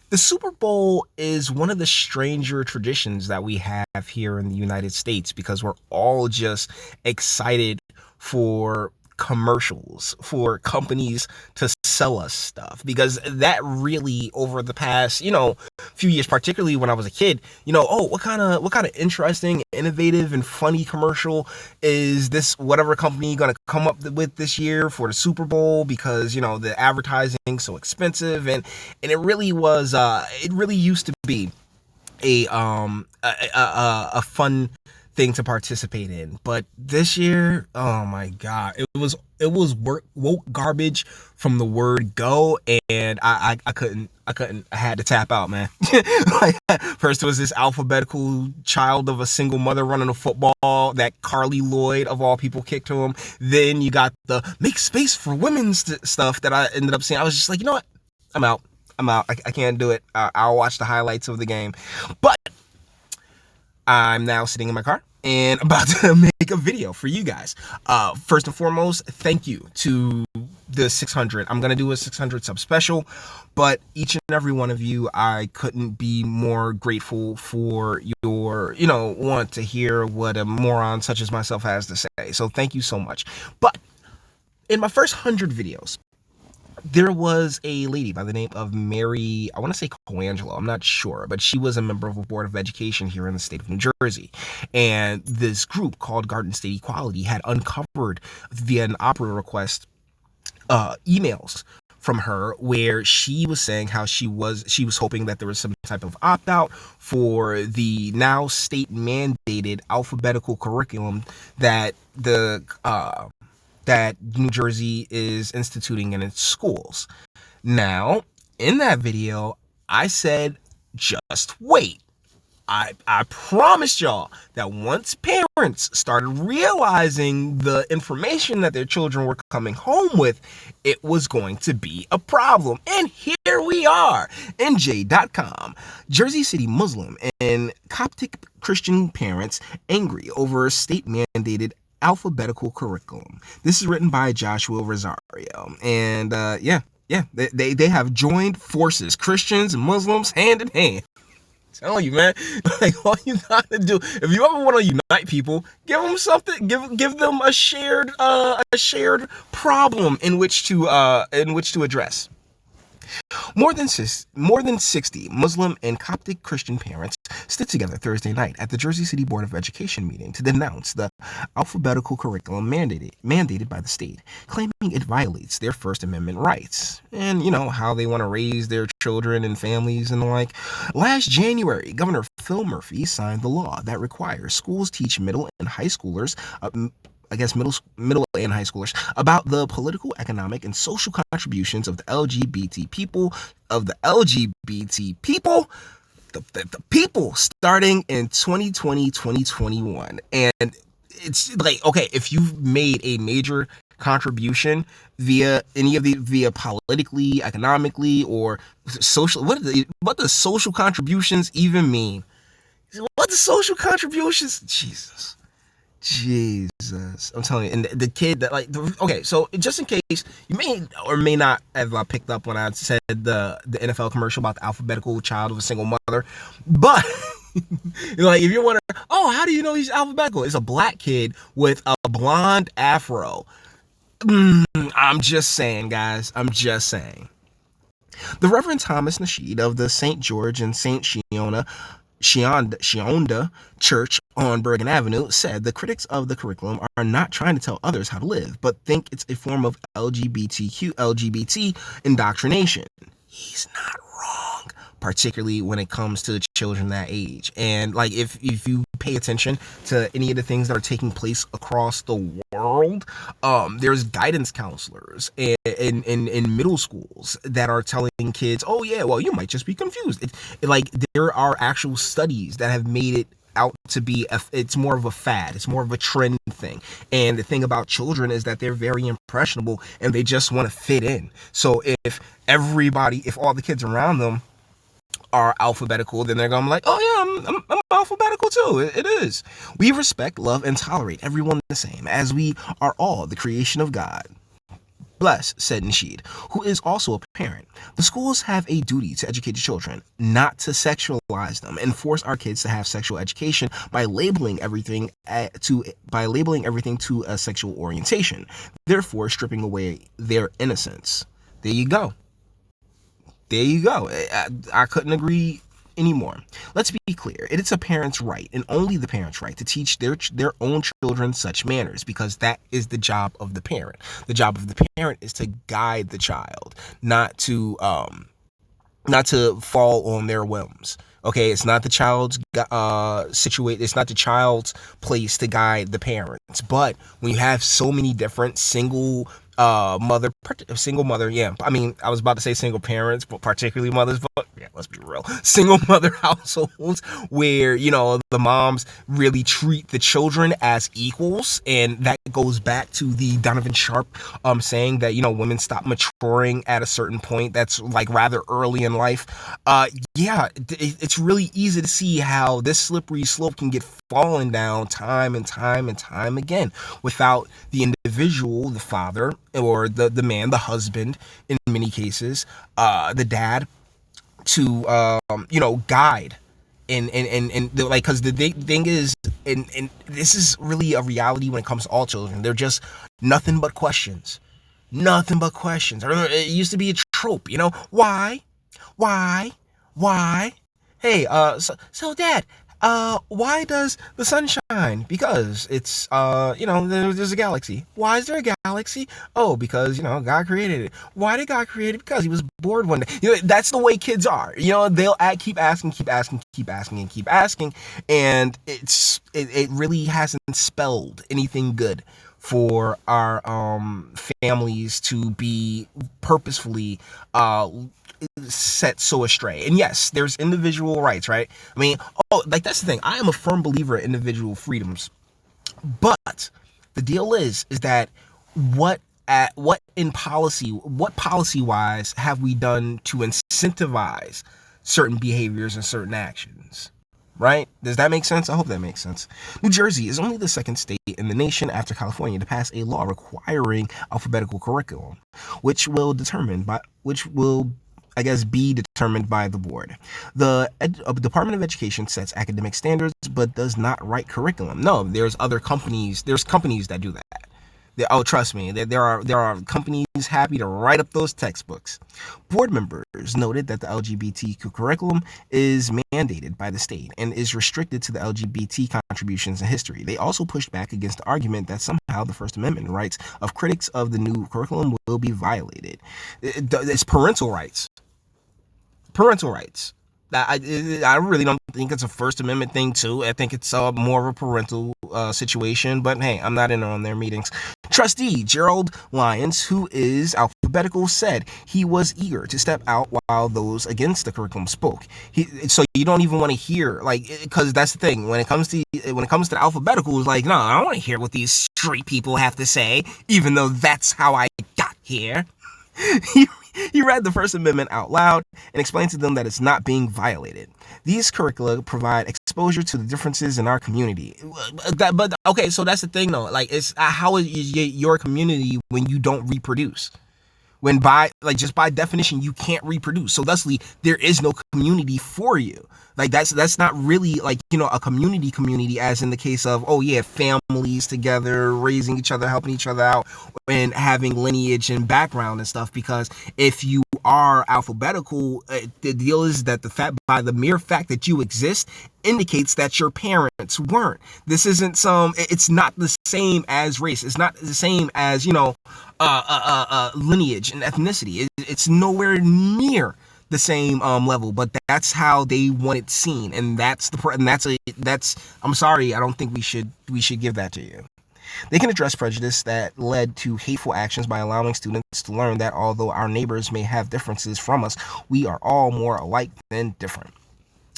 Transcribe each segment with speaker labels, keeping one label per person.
Speaker 1: The Super Bowl is one of the stranger traditions that we have here in the United States because we're all just excited for commercials, for companies to sell us stuff, because that really, over the past few years, particularly when I was a kid, oh, what kind of interesting, innovative, and funny commercial is this whatever company gonna come up with this year for the Super Bowl, because the advertising so expensive. And it really used to be a fun thing to participate in. But this year, oh my god, it was woke garbage from the word go, and I had to tap out, man. Like, first it was this alphabetical child of a single mother running a football that Carly Lloyd of all people kicked to him. Then you got the make space for women's stuff that I ended up seeing. I was just like, you know what, I'm out. I can't do it. I'll watch the highlights of the game. But I'm now sitting in my car and about to make a video for you guys. First and foremost, thank you to the 600. I'm going to do a 600 sub special, but each and every one of you, I couldn't be more grateful for your, want to hear what a moron such as myself has to say. So thank you so much. But in my first 100 videos, there was a lady by the name of Mary, I want to say Coangelo, I'm not sure, but she was a member of a board of education here in the state of New Jersey. And this group called Garden State Equality had uncovered via an opera request emails from her where she was saying how she was hoping that there was some type of opt-out for the now state mandated alphabetical curriculum that that New Jersey is instituting in its schools. Now, in that video, I said, just wait. I promised y'all that once parents started realizing the information that their children were coming home with, it was going to be a problem. And here we are. NJ.com. Jersey City Muslim and Coptic Christian parents angry over state-mandated alphabetical curriculum. This is written by Joshua Rosario. And they have joined forces, Christians and Muslims, hand in hand. Telling you, man, like, all you gotta do, if you ever want to unite people, give them something, give them a shared problem in which to address. More than 60 Muslim and Coptic Christian parents stood together Thursday night at the Jersey City Board of Education meeting to denounce the alphabetical curriculum mandated by the state, claiming it violates their First Amendment rights and, how they want to raise their children and families and the like. Last January, Governor Phil Murphy signed the law that requires schools teach middle and high schoolers middle and high schoolers about the political, economic, and social contributions of the LGBT people, the people
Speaker 2: starting in 2020, 2021. And it's like, okay, if you've made a major contribution via politically, economically, or social, what does social contributions even mean? What the social contributions? Jesus, I'm telling you. And the kid that okay, so just in case you may or may not have picked up when I said the NFL commercial about the alphabetical child of a single mother, but if you're wondering, oh, how do you know he's alphabetical? It's a black kid with a blonde afro. I'm just saying, guys. I'm just saying. The Reverend Thomas Nasheed of the St. George and St. Shionda Church on Bergen Avenue said the critics of the curriculum are not trying to tell others how to live, but think it's a form of LGBT indoctrination. He's not wrong, particularly when it comes to children that age. And if you pay attention to any of the things that are taking place across the world, there's guidance counselors in middle schools that are telling kids, oh yeah, well, you might just be confused. There are actual studies that have made it out to be it's more of a fad, it's more of a trend thing. And the thing about children is that they're very impressionable and they just want to fit in. So if all the kids around them are alphabetical, then they're gonna be like, oh yeah, I'm alphabetical too. It is. We respect, love, and tolerate everyone the same, as we are all the creation of God. Bless, said Nasheed, who is also a parent. The schools have a duty to educate the children, not to sexualize them and force our kids to have sexual education by labeling everything to a sexual orientation, therefore stripping away their innocence. There you go. There you go. I couldn't agree anymore. Let's be clear. It is a parent's right, and only the parent's right, to teach their own children such manners, because that is the job of the parent. The job of the parent is to guide the child, not to fall on their whims. Okay, it's not the child's it's not the child's place to guide the parents. But when you have so many different single mother, yeah. I mean, I was about to say single parents, but particularly mothers, but yeah, let's be real. Single mother households where, the moms really treat the children as equals. And that goes back to the Donovan Sharp saying that, women stop maturing at a certain point that's like rather early in life. It's really easy to see how this slippery slope can get fallen down time and time and time again without the individual, the father, or the man, the husband, in many cases, the dad, to guide and like, because the thing is, and this is really a reality when it comes to all children. They're just nothing but questions. Or it used to be a trope, why, hey, so dad, why does the sun shine? Because it's, there's a galaxy. Why is there a galaxy? Oh, because, God created it. Why did God create it? Because he was bored one day. That's the way kids are. They'll keep asking, and it really hasn't spelled anything good for our families to be purposefully set so astray. And yes, there's individual rights, right? I mean, that's the thing. I am a firm believer in individual freedoms, but the deal is that what policy wise have we done to incentivize certain behaviors and certain actions? Right? Does that make sense? I hope that makes sense. New Jersey is only the second state in the nation after California to pass a law requiring alphabetical curriculum, which will, I guess, be determined by the board. The Department of Education sets academic standards, but does not write curriculum. No, there's companies that do that. Trust me, there are companies happy to write up those textbooks. Board members noted that the LGBTQ curriculum is mandated by the state and is restricted to the LGBT contributions in history. They also pushed back against the argument that somehow the First Amendment rights of critics of the new curriculum will be violated. It's parental rights. I really don't think it's a First Amendment thing, too. I think it's more of a parental situation. But hey, I'm not in on their meetings. Trustee Gerald Lyons, who is Alphabetical, said he was eager to step out while those against the curriculum spoke. So you don't even want to hear, because that's the thing. When it comes to the Alphabetical, it's like, no, I don't want to hear what these street people have to say, even though that's how I got here. He read the First Amendment out loud and explained to them that it's not being violated. These curricula provide exposure to the differences in our community. But okay, so that's the thing, though. It's how is your community when you don't reproduce? When just by definition you can't reproduce, so thusly there is no community for you. That's not really a community as in the case of families together raising each other, helping each other out, and having lineage and background and stuff. Because if you are alphabetical, the deal is that by the mere fact that you exist indicates that your parents weren't. This isn't it's not the same as race. It's not the same as lineage and ethnicity. It's nowhere near the same level, but that's how they want it seen, and that's I'm sorry, I don't think we should give that to you. They can address prejudice that led to hateful actions by allowing students to learn that although our neighbors may have differences from us, we are all more alike than different.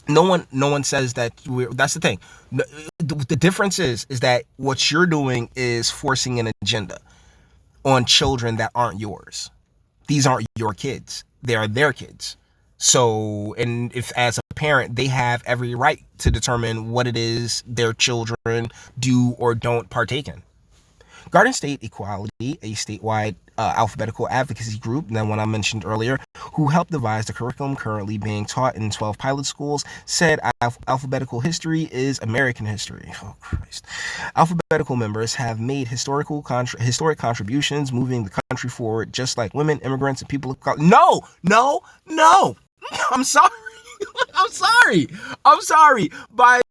Speaker 2: No one says that that's the thing. The difference is that what you're doing is forcing an agenda on children that aren't yours. These aren't your kids. They are their kids. So, and if as a parent, they have every right to determine what it is their children do or don't partake in. Garden State Equality, a statewide alphabetical advocacy group, that one I mentioned earlier, who helped devise the curriculum currently being taught in 12 pilot schools, said alphabetical history is American history. Oh, Christ. Alphabetical members have made historic contributions, moving the country forward, just like women, immigrants, and people of color. No, no, no. I'm sorry. I'm sorry. By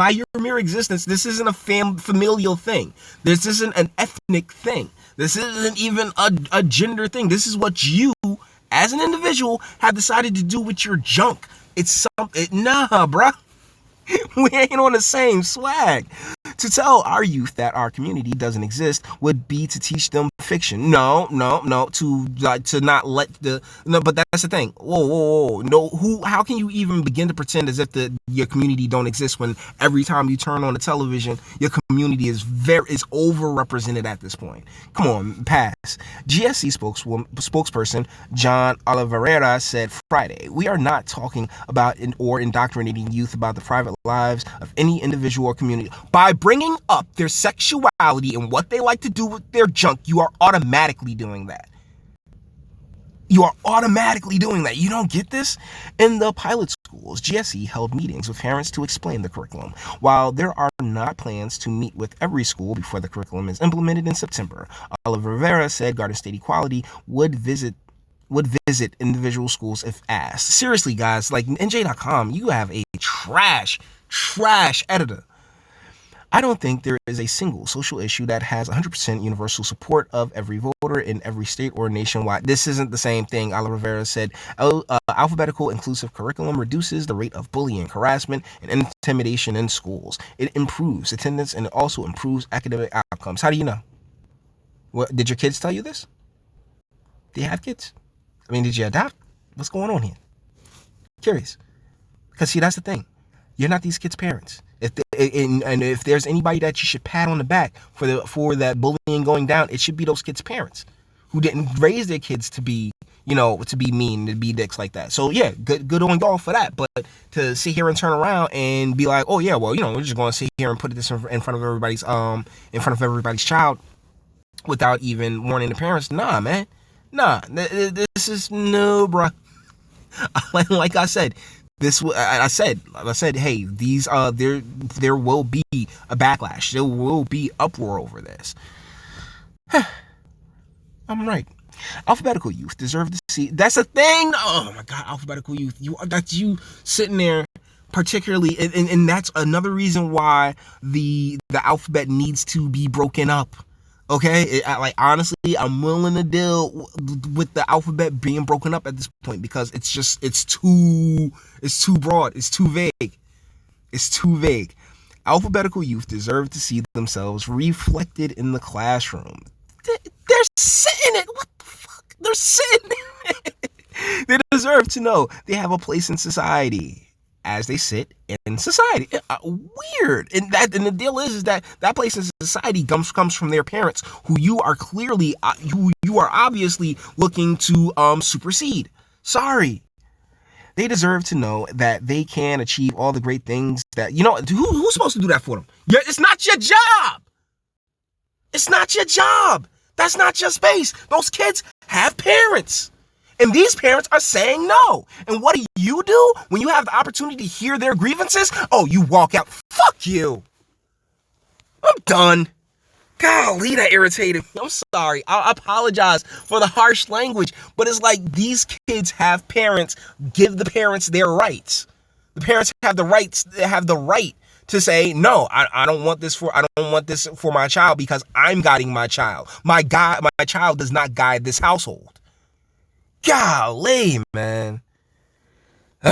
Speaker 2: your mere existence, this isn't a familial thing. This isn't an ethnic thing. This isn't even a gender thing. This is what you, as an individual, have decided to do with your junk. It's something. Nah, bruh. We ain't on the same swag. To tell our youth that our community doesn't exist would be to teach them fiction. No. To not let the no. But that's the thing. Whoa. No. How can you even begin to pretend as if your community don't exist when every time you turn on the television, your community is overrepresented at this point? Come on, pass. GSC spokesperson John Oliveira said Friday, "We are not talking about or indoctrinating youth about the private lives of any individual or community. By bringing up their sexuality and what they like to do with their junk, you are automatically doing that. You are automatically doing that. You don't get this?" In the pilot schools, GSE held meetings with parents to explain the curriculum. While there are not plans to meet with every school before the curriculum is implemented in September, Oliver Rivera said Garden State Equality would visit individual schools if asked. Seriously, guys, like NJ.com, you have a trash editor. "I don't think there is a single social issue that has 100% universal support of every voter in every state or nationwide." This isn't the same thing, Ala Rivera said. Alphabetical inclusive curriculum reduces the rate of bullying, harassment, and intimidation in schools. It improves attendance and it also improves academic outcomes. How do you know? What, did your kids tell you this? Do you have kids? I mean, did you adopt? What's going on here? Curious. Because see, that's the thing. You're not these kids' parents. If there's anybody that you should pat on the back for that bullying going down, it should be those kids' parents who didn't raise their kids to be mean, to be dicks like that. So yeah, good on y'all for that. But to sit here and turn around and be like, oh yeah, well, we're just going to sit here and put this in front of everybody's child without even warning the parents. Nah, man. Nah, this is no, bruh. Like I said, I said, hey, these there will be a backlash. There will be uproar over this. I'm right. Alphabetical youth deserve to see. That's a thing. Oh my God, alphabetical youth. That's you sitting there, particularly, and that's another reason why the alphabet needs to be broken up. Okay, honestly, I'm willing to deal with the alphabet being broken up at this point because it's too broad, it's too vague. Alphabetical youth deserve to see themselves reflected in the classroom. They're sitting in it. What the fuck? They're sitting in it. They deserve to know they have a place in society as they sit in society. Weird. And the deal is that place in society comes from their parents, who you are obviously looking to supersede. Sorry. They deserve to know that they can achieve all the great things that, who's supposed to do that for them? Yeah, it's not your job. It's not your job. That's not your space. Those kids have parents. And these parents are saying no. And what do when you have the opportunity to hear their grievances? Oh, you walk out. Fuck you. I'm done. Golly, that irritated me. I'm sorry. I apologize for the harsh language. But it's like these kids have parents. Give the parents their rights. The parents have the right to say, no, I don't want this for my child because I'm guiding my child. My child does not guide this household. Golly, man. All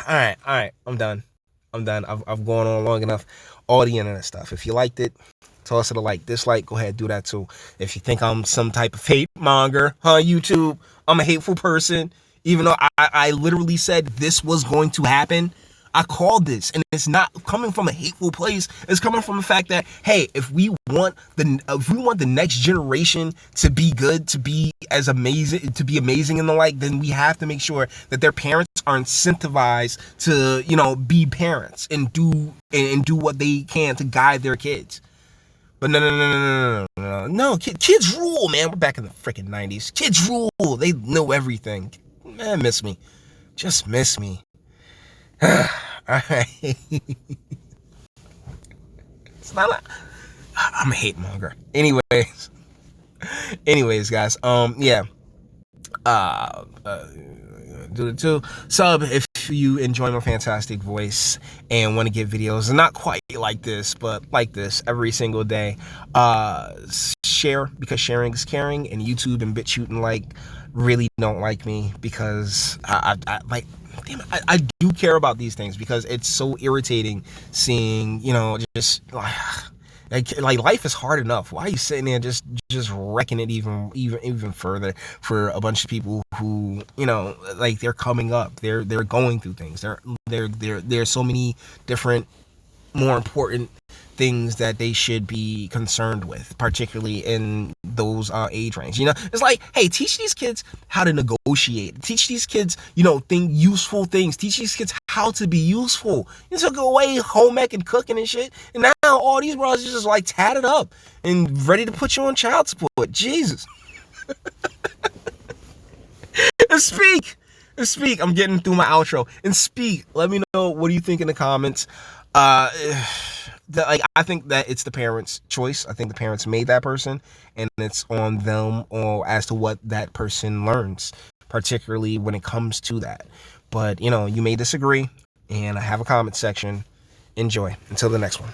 Speaker 2: right. I'm done. I've gone on long enough. All the internet stuff. If you liked it, toss it a like. Dislike, go ahead, do that too. If you think I'm some type of hate monger, YouTube, I'm a hateful person. Even though I literally said this was going to happen.
Speaker 1: I called this, and it's not coming from a hateful place. It's coming from the fact that, hey, if we want the next generation to be good, to be amazing and the like, then we have to make sure that their parents are incentivized to, be parents and do what they can to guide their kids. But no, kids rule, man. We're back in the freaking 90s. Kids rule. They know everything. Man, miss me. Just miss me. Alright. It's not like I'm a hate monger. Anyways, guys. Yeah. Do it too. Sub if you enjoy my fantastic voice and want to get videos, not quite like this, but like this every single day. Share, because sharing is caring, and YouTube and BitChute and like really don't like me because I like. Damn it, I do care about these things because it's so irritating seeing, just like life is hard enough. Why are you sitting there just wrecking it even further for a bunch of people who, like they're coming up, they're going through things. There's so many different, more important things that they should be concerned with, particularly in those age range. It's like, hey, teach these kids how to negotiate. Teach these kids, useful things. Teach these kids how to be useful. You took away home ec and cooking and shit, and now all these brothers are just like tatted up and ready to put you on child support. Jesus. Speak. I'm getting through my outro. And speak. Let me know, what do you think in the comments? I think that it's the parents' choice. I think the parents made that person, and it's on them or as to what that person learns, particularly when it comes to that. But, you may disagree, and I have a comment section. Enjoy. Until the next one.